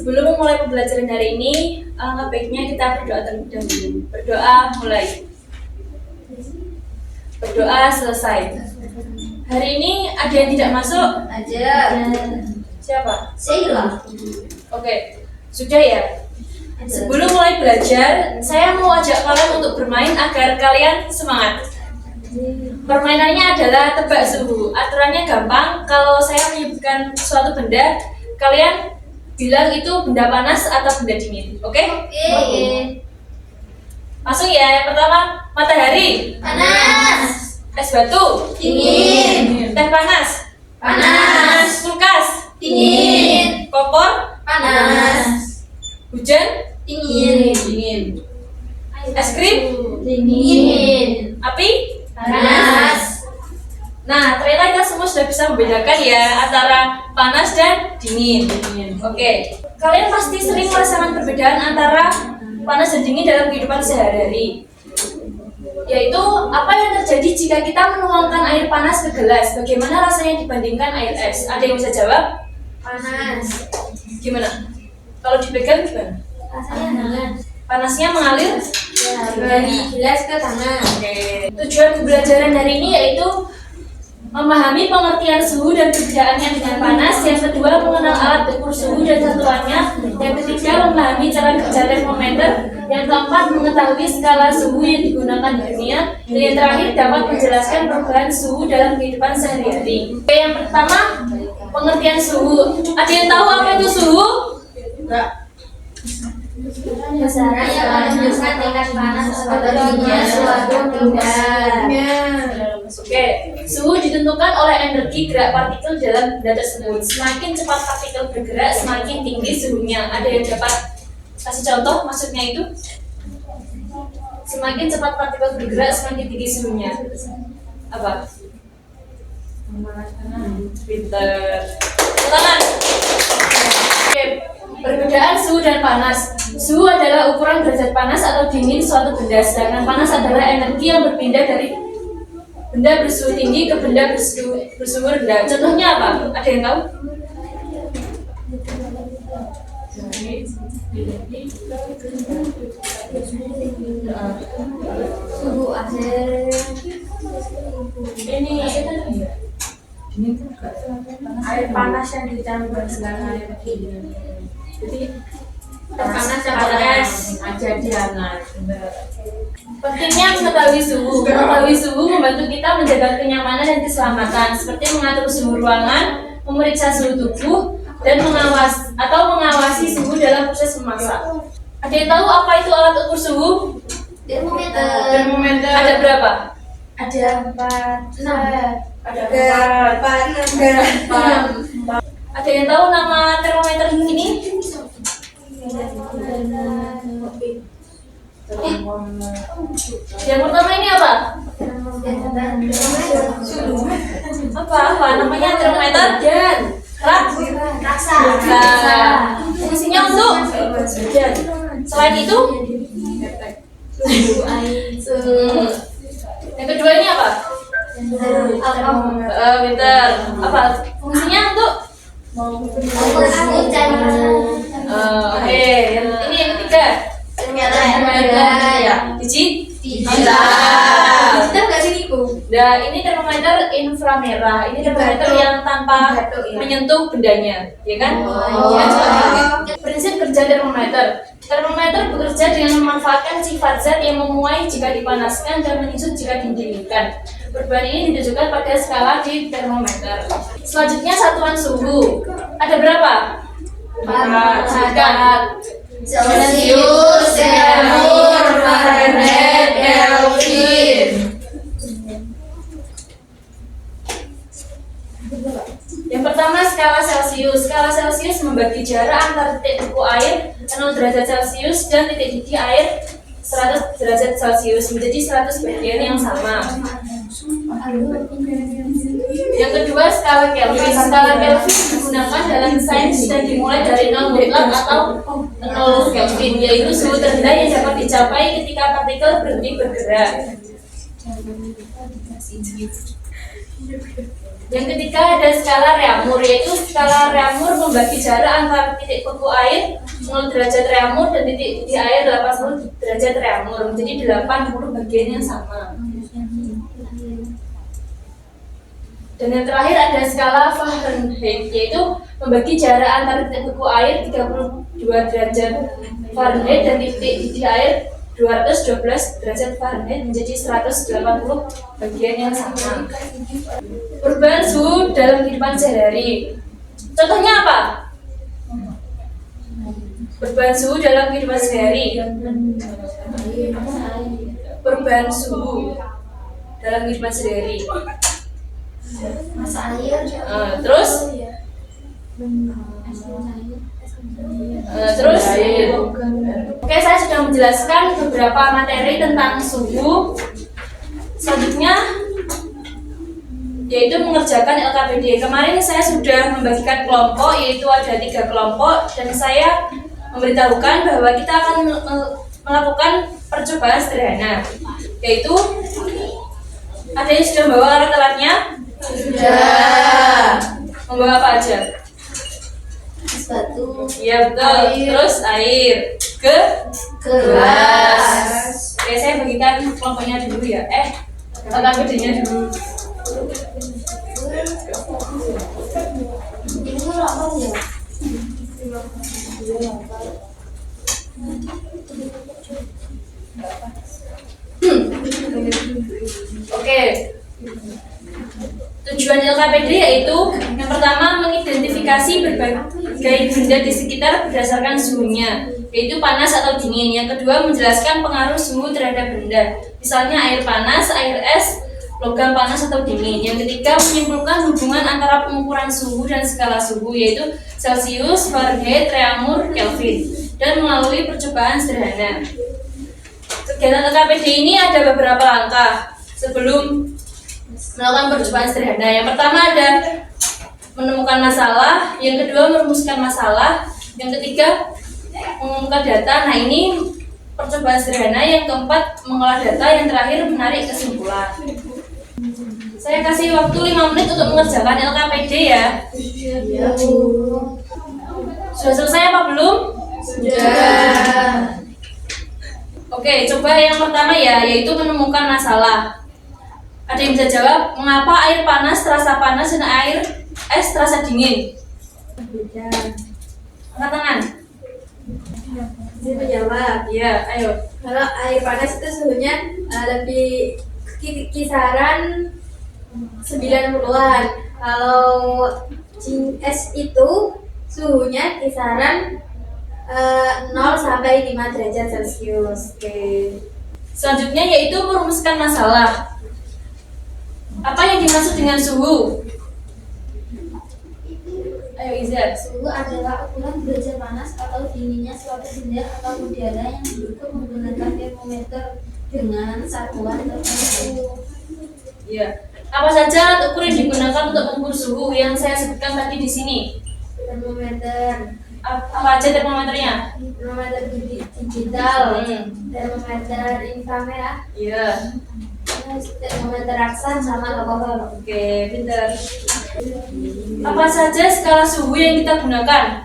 Sebelum memulai pembelajaran hari ini, alangkah baiknya kita berdoa terlebih dahulu. Berdoa mulai. Berdoa selesai. Hari ini ada yang tidak masuk? Ada. Siapa? Sheila. Oke, sudah ya. Sebelum mulai belajar, saya mau ajak kalian untuk bermain agar kalian semangat. Permainannya adalah tebak suhu. Aturannya gampang. Kalau saya menyebutkan suatu benda, kalian bilang itu benda panas atau benda dingin. Oke? Oke. Langsung ya. Yang pertama, matahari. Panas. Es batu. Dingin. Teh panas. Panas. Kulkas. Dingin. Kompor. Panas. Hujan. Dingin. Dingin. Es krim. Dingin. Api. Panas. Nah, ternyata kita semua sudah bisa membedakan ya antara panas dan dingin. Oke. Kalian pasti sering merasakan perbedaan antara panas dan dingin dalam kehidupan sehari-hari. Yaitu apa yang terjadi jika kita menuangkan air panas ke gelas? Bagaimana rasanya dibandingkan air es? Ada yang bisa jawab? Panas. Gimana? Kalau dipegang gimana? Rasanya hangat. Panasnya mengalir Dari gelas ke tangan. Oke. Tujuan pembelajaran hari ini yaitu memahami pengertian suhu dan perbedaannya dengan panas. Yang kedua, mengenal alat ukur suhu dan satuannya. Yang ketiga, memahami cara kerja termometer. Yang keempat, mengetahui skala suhu yang digunakan di dunia. Dan yang terakhir, dapat menjelaskan perubahan suhu dalam kehidupan sehari-hari. Oke, yang pertama, pengertian suhu. Ada yang tahu apa itu suhu? Enggak. Besaran yang menunjukkan tingkat panas atau dinginnya suatu benda. Oke, suhu ditentukan oleh energi gerak partikel dalam benda tersebut. Semakin cepat partikel bergerak, semakin tinggi suhunya. Ada yang dapat kasih contoh maksudnya itu? Semakin cepat partikel bergerak, semakin tinggi suhunya. Apa? Pinter. Tangan. Oke, perbedaan suhu dan panas. Suhu adalah ukuran derajat panas atau dingin suatu benda, sedangkan panas adalah energi yang berpindah dari benda bersuhu tinggi ke benda bersuhu rendah. Contohnya apa? Ada yang tahu? Suhu air. Ini Air panas yang dicampur dengan air dingin. Jadi panas campur es jadi hangat. pentingnya mengetahui suhu. Mengetahui suhu membantu kita menjaga kenyamanan dan keselamatan, seperti mengatur suhu ruangan, memeriksa suhu tubuh, dan mengawasi suhu dalam proses memasak. Ada yang tahu apa itu alat ukur suhu? Termometer. Ada berapa? Ada 4. Ada 4. Ada yang tahu nama termometer ini? Yang pertama ini apa? Apa namanya termometer? Rasa. Fungsinya untuk hujan. Selain itu, yang kedua ini apa? Pinter. Apa fungsinya untuk? Oke. Ini yang ketiga. Ya, digital. Nah, ini termometer inframerah. Ini termometer yang tanpa menyentuh bendanya, ya kan? Prinsip kerja termometer. Termometer bekerja dengan memanfaatkan sifat zat yang memuai jika dipanaskan dan menyusut jika didinginkan. Perubahan ini ditujukan pada skala di termometer. Selanjutnya satuan suhu. Ada berapa? 4. Celsius, Celsius, Fahrenheit, Kelvin. Yang pertama skala Celsius. Skala Celsius membagi jarak antar titik beku air 0 derajat Celsius dan titik didih air 100 derajat Celsius menjadi 100 bagian yang sama. Yang kedua skala Kelvin. Skala Kelvin digunakan dalam sains dan dimulai dari 0 mutlak atau 0 Kelvin, yaitu suhu terendah yang dapat dicapai ketika partikel berhenti bergerak. Yang ketiga ada skala Reaumur, yaitu skala Reaumur membagi jarak antara titik beku air 0 derajat Reaumur dan titik di air 80 derajat Reaumur menjadi 80 bagian yang sama. Dan yang terakhir ada skala Fahrenheit, yaitu membagi jarak antara titik beku air 32 derajat Fahrenheit dan titik di air 212 derajat Fahrenheit menjadi 180 bagian yang sama. Perubahan suhu dalam kehidupan sehari-hari. Contohnya apa? Perubahan suhu dalam kehidupan sehari. Perubahan suhu dalam kehidupan sehari. Masa air. Terus? Oke, saya sudah menjelaskan beberapa materi tentang suhu. Selanjutnya yaitu mengerjakan LKPD. Kemarin saya sudah membagikan kelompok, yaitu ada 3 kelompok, dan saya memberitahukan bahwa kita akan melakukan percobaan sederhana, yaitu ada yang sudah membawa alat-alatnya? Sudah. Membawa apa aja? Batu. Ya betul. Terus air, gelas. Oke, saya bagikan kelompoknya dulu ya. LKPD-nya dulu. Ini apa ya? Oke. Tujuan LKPD yaitu yang pertama mengidentifikasi berbagai benda di sekitar berdasarkan suhunya, yaitu panas atau dingin. Yang kedua menjelaskan pengaruh suhu terhadap benda, misalnya air panas, air es, logam panas atau dingin. Yang ketiga menyimpulkan hubungan antara pengukuran suhu dan skala suhu, yaitu Celcius, Fahrenheit, Reaumur, Kelvin, dan melalui percobaan sederhana. Kegiatan LKPD ini ada beberapa langkah sebelum melakukan percobaan sederhana. Yang pertama ada menemukan masalah, yang kedua merumuskan masalah, yang ketiga mengumpulkan data. Nah, ini percobaan sederhana. Yang keempat mengolah data, yang terakhir menarik kesimpulan. Saya kasih waktu 5 menit untuk mengerjakan LKPD ya. Iya. Sudah selesai apa belum? Sudah. Oke, coba yang pertama ya, yaitu menemukan masalah. Ada yang bisa jawab, mengapa air panas terasa panas dan air es terasa dingin? Beda. Angkat tangan. Saya menjawab. Iya, ayo. Kalau air panas itu suhunya lebih kisaran 90-an. Kalau es itu suhunya kisaran 0 sampai 5 derajat Celcius. Oke. Selanjutnya yaitu merumuskan masalah. Apa yang dimaksud dengan suhu? Ayo Iza. Suhu adalah ukuran derajat panas atau dinginnya suatu benda atau udara yang diukur menggunakan termometer dengan satuan tertentu. Iya. Apa saja alat ukur yang digunakan untuk mengukur suhu yang saya sebutkan tadi di sini? Termometer. Apa aja termometernya? Termometer digital. Hmm. Termometer inframerah. Iya. Termometer raksa sama alkohol. Oke, pintar. Apa saja skala suhu yang kita gunakan?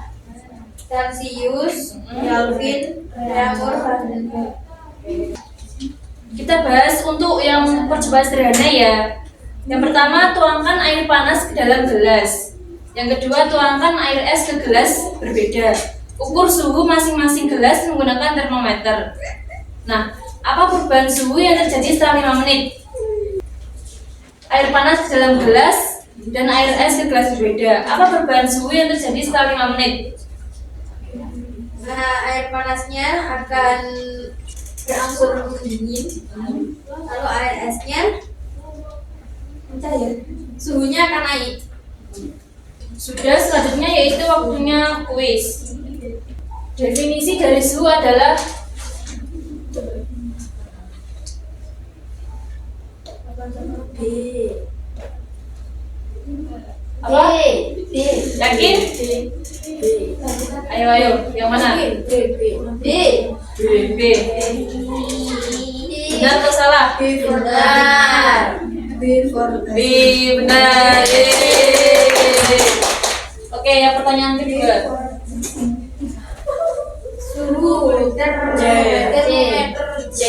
Celcius, Kelvin, Reaumur, Fahrenheit. Kita bahas untuk yang percobaan sederhana ya. Yang pertama, tuangkan air panas ke dalam gelas. Yang kedua, tuangkan air es ke gelas berbeda. Ukur suhu masing-masing gelas menggunakan termometer. Nah, apa perubahan suhu yang terjadi setelah 5 menit? Air panas ke dalam gelas dan air es ke gelas berbeda. Apa perubahan suhu yang terjadi setelah 5 menit? Nah, air panasnya akan berangsur mendingin. Kalau air esnya cair, suhunya akan naik. Sudah, selanjutnya yaitu waktunya kuis. Definisi dari suhu adalah B. apa? B. Yakin? B. Ayo, yang mana? B. B. Benar atau salah? Benar. for B, benar. Yeay. Oke, yang pertanyaan kedua. suhu termometer C.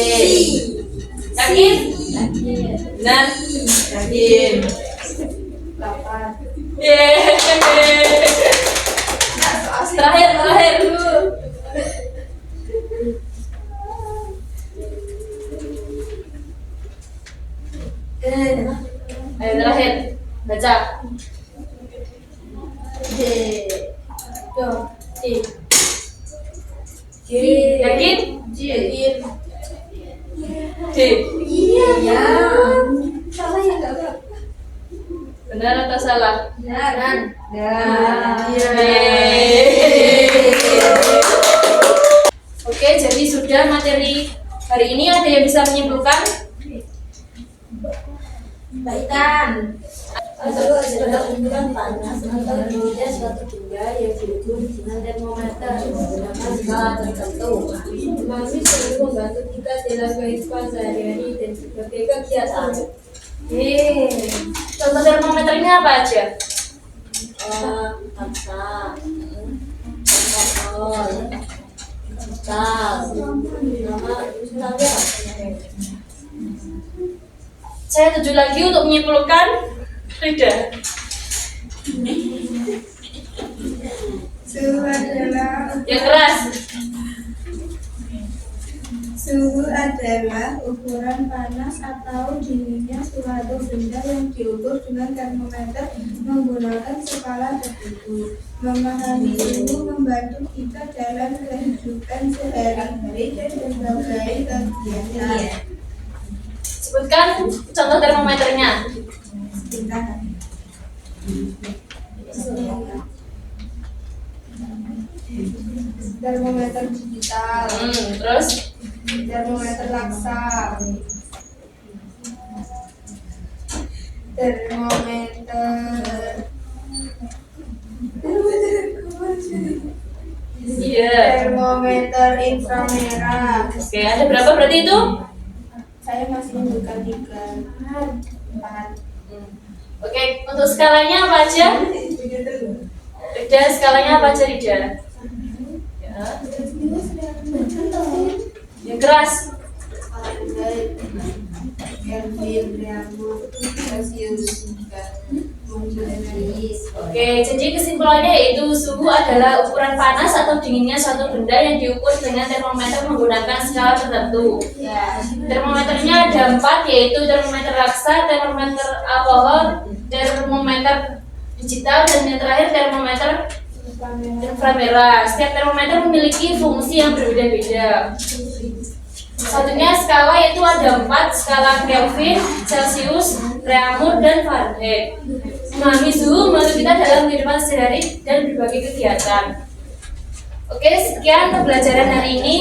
Yakin? Benar. Yakin. 8. Yeay. Terakhir. Ayo terakhir. Baca. D Yakin? J D. iya Salah ya nggak Kak? Benar atau salah? benar Oke, jadi sudah materi hari ini. Ada yang bisa menyimpulkan? baikan Adalah ukuran panas atau dinginnya suatu benda yang diukur dengan termometer menggunakan skala tertentu. Memahami selalu membantu kita dalam kehidupan sehari-hari dan berbagai kegiatan. Contoh termometernya apa aja? Kaca, alkohol, tas, nama tangga. Saya tuju lagi untuk menyimpulkan. Rida. suhu adalah Yang keras. Suhu adalah ukuran panas atau dinginnya suatu benda yang diukur dengan termometer menggunakan skala tertentu. Memahami suhu membantu kita dalam kehidupan sehari-hari dan berbagai kegiatan. Sebutkan contoh termometernya. Termometer digital, Terus termometer laksa, termometer iya. termometer inframerah. Oke, ada berapa berarti itu? Saya masih membuka 3, 4. Oke, untuk skalanya apa aja? Rida, skalanya apa aja Rida? Ya. Yang keras. Kelvin, Celsius, Oke, jadi kesimpulannya yaitu suhu adalah ukuran panas atau dinginnya suatu benda yang diukur dengan termometer menggunakan skala tertentu. Termometernya ada 4, yaitu termometer raksa, termometer alkohol, termometer digital, dan yang terakhir termometer inframerah. Setiap termometer memiliki fungsi yang berbeda-beda. Satunya skala yaitu ada 4, skala Kelvin, Celsius, Reaumur, dan Fahrenheit. Memahami suhu membantu kita dalam kehidupan sehari-hari dan berbagai kegiatan. Oke, sekian pembelajaran hari ini.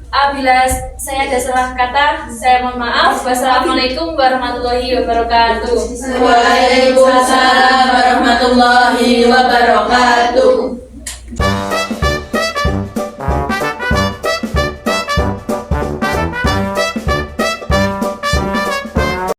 Apabila saya ada salah kata, saya mohon maaf. Wassalamualaikum warahmatullahi wabarakatuh. Waalaikumsalam warahmatullahi wabarakatuh.